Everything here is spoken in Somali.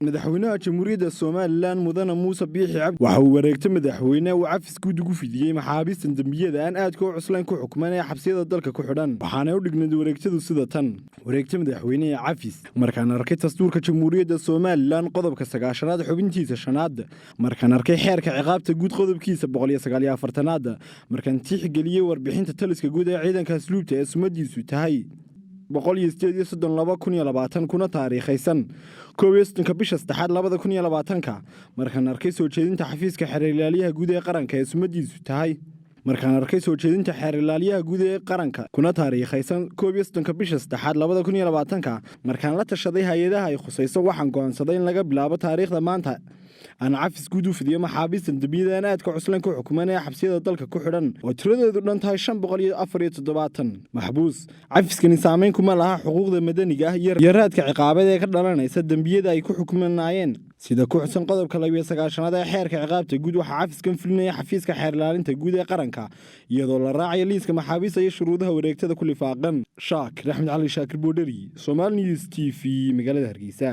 madaxweynaha jamhuuriyadda Soomaaliland mudane Muuse Biixi Cabdi waxa uu wareegtay madaxweynaha uu cafis guud ugu fidiyay maxaabiista dambiyada aan aad ka cuslayn ku xukumanaya xabsiyada dalka ku xidhan waxaana u dhignay wareegtadu sida tan wareegtay madaxweynaha cafis markaan arkay dastuurka jamhuuriyadda Soomaaliland qodobka 9aad xubintiisa 5aad markaan arkay xeerka ciqaabta guud qodobkiisa 149aad markaan tixgeliyay warbixinta taliska guud ee ciidanka asluubta ee sumadiisu tahay 132 kuna taariikhaysan 21 bisha 3 2020 markaan arkay soo jeedinta xafiiska xeerlaaliyaha guud ee qaranka ee sumadiisu tahay markaan arkay soo jeedinta xeerlaaliyaha guud ee qaranka kuna taariikhaysan 21 bisha 3 2020 markaan la tashaday hay'adaha ay khusayso waxaan go'aansaday in laga bilaabo taariikhda maanta aan cafis guud u fidiyo maxaabiista dambiyada aan aad ka cuslayn ku xukumanaya xabsiyada dalka ku xidhan oo tiradeedu dhan tahay 574 maxbuus cafiskani saameyn kuma laha xuquuqda madaniga ah iyo raadka ciqaabeed ee ka dhalanaysa dambiyada ay ku xukumanayeen sida ku xusan qodobka 29aad ee xeerka ciqaabta guud waxa cafiskan fulinaya xafiiska xeerlaalinta guud ee qaranka iyadoo la raacayo liiska maxaabiista iyo shuruudaha wareegtada ku lifaaqan Shaakir Axmed Cali Shaakir Boodhari Somali News TV magaalada Hargeysa